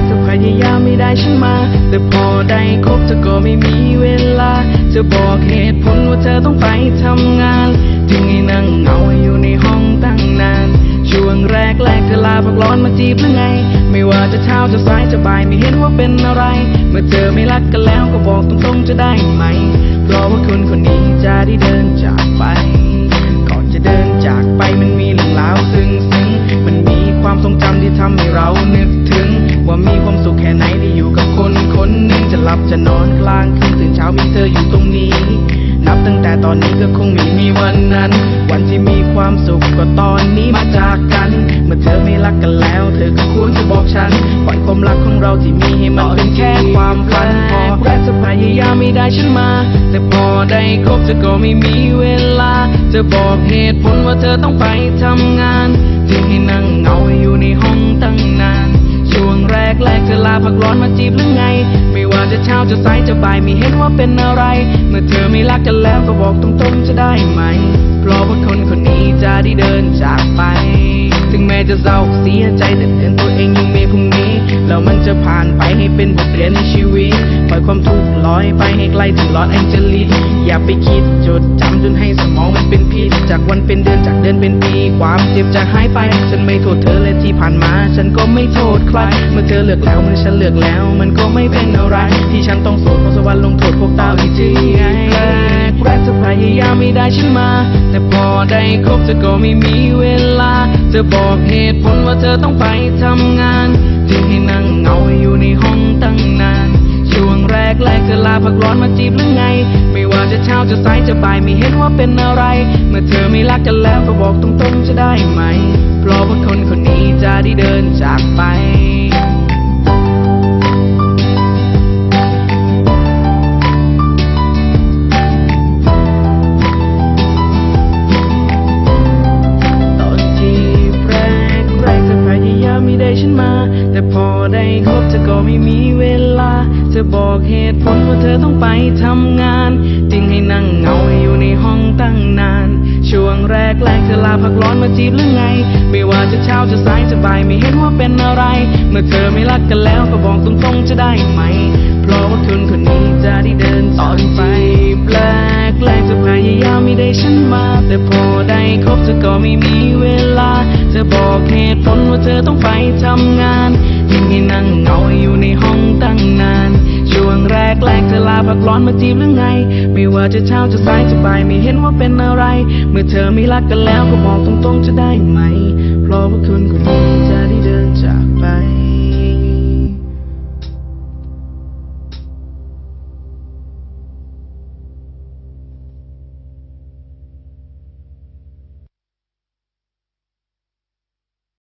เธอพยายามไม่ได้ฉันมาแต่พอได้คบเธอก็ไม่มีเวลาจะบอกเหตุผลว่าเธอต้องไปทำงานจึงให้นั่งเหงาอยู่ในห้องตั้งนานช่วงแรกเธอลาพักร้อนมาจีบหรือไงไม่ว่าจะเช้าจะสายจะบ่ายไม่เห็นว่าเป็นอะไรเมื่อเธอไม่รักกันแล้วก็บอกตรงๆจะได้ไหมเพราะว่าคนคนนี้จะได้เดินจากไปก่อนจะเดินจากไปมันมีเรื่องราวซึ้งมันมีความทรงจำที่ทำให้เรานึกถึงว่ามีความสุขแค่ไหนที่อยู่กับคนคนหนึ่งจะหลับจะนอนกลางคืนตื่นเช้ามีเธออยู่ตรงนี้นับตั้งแต่ตอนนี้ก็คงไม่มีวันนั้นวันที่มีความสุขก็ตอนนี้มาจากกันเมื่อเธอไม่รักกันแล้วเธอก็ควรจะบอกฉันปล่อยความรักของเราที่มีให้มันเป็นแค่ความฝันพอแรกจะพยายามไม่ได้ฉันมาแต่พอได้คบเธอก็ไม่มีเวลาจะบอกเหตุผลว่าเธอต้องไปทำงานจึงให้นั่งเหงาอยู่ในห้องตั้งนานช่วงแรกเธอลาพักร้อนมาจีบหรือไงไม่ว่าจะเช้าจะสายจะบ่ายไม่เห็นว่าเป็นอะไรเมื่อเธอไม่รักกันแล้วก็บอกตรงๆจะได้ไหมเพราะว่าคนคนนี้จะได้เดินจากไปถึงแม้จะเศร้าเสียใจแต่เตือนตัวเองยังมีพรุ่งนี้แล้วมันจะผ่านไปให้เป็นบทเรียนในชีวิตปล่อยความทุกข์ลอยไปให้ไกลถึงลอสแองเจลิสอย่าไปคิดจดจำจนให้สมองมันเป็นพิษจากวันเป็นเดือนจากเดือนเป็นปีความเจ็บจะหายไปฉันไม่โทษเธอและที่ผ่านมาฉันก็ไม่โทษใครเมื่อเธอเลือกแล้วเมื่อฉันเลือกแล้วมันก็ไม่เป็นอะไรที่ฉันต้องโศกเพราะสวรรค์ลงโทษพวกเต่าที่จริงไงแรกเธอพยายามไม่ได้ฉันมาแต่พอได้คบเธอก็ไม่มีเวลาจะบอกเหตุผลว่าเธอต้องไปทำงานจึงให้นั่งเหงาอยู่ในห้องตั้งนานช่วงแรกเธอลาพักร้อนมาจีบหรือไงไม่ว่าจะเช้าจะสายจะบ่ายไม่เห็นว่าเป็นอะไรเมื่อเธอไม่รักกันแล้วก็บอกตรงๆจะได้ไหมเพราะว่าคนคนนี้จะได้เดินจากไปไม่ได้ฉันมาแต่พอได้คบเธอก็ไม่มีเวลาจะบอกเหตุผลว่าเธอต้องไปทำงานจึงให้นั่งเหงาอยู่ในห้องตั้งนานช่วงแรกเธอลาพักร้อนมาจีบหรือไงไม่ว่าจะเช้าจะสายจะบ่ายไม่เห็นว่าเป็นอะไรเมื่อเธอไม่รักกันแล้วก็บอกตรงๆจะได้ไหมเพราะว่าคนคนนี้จะได้เดินต่อไปแรกเธอพยายามไม่ได้ฉันมาแต่พอได้คบเธอก็ไม่มีเวลาจะบอกเหตุผลว่าเธอต้องไปทำงานจึงให้นั่งเหงาอยู่ในห้องตั้งนานช่วงแรกเธอลาพักร้อนมาจีบหรือไงไม่ว่าจะเช้าจะสายจะบ่ายไม่เห็นว่าเป็นอะไรเมื่อเธอไม่รักกันแล้วก็บอกตรงๆจะได้ไหมเพราะว่าคนคนนี้จะได้เดินจากไป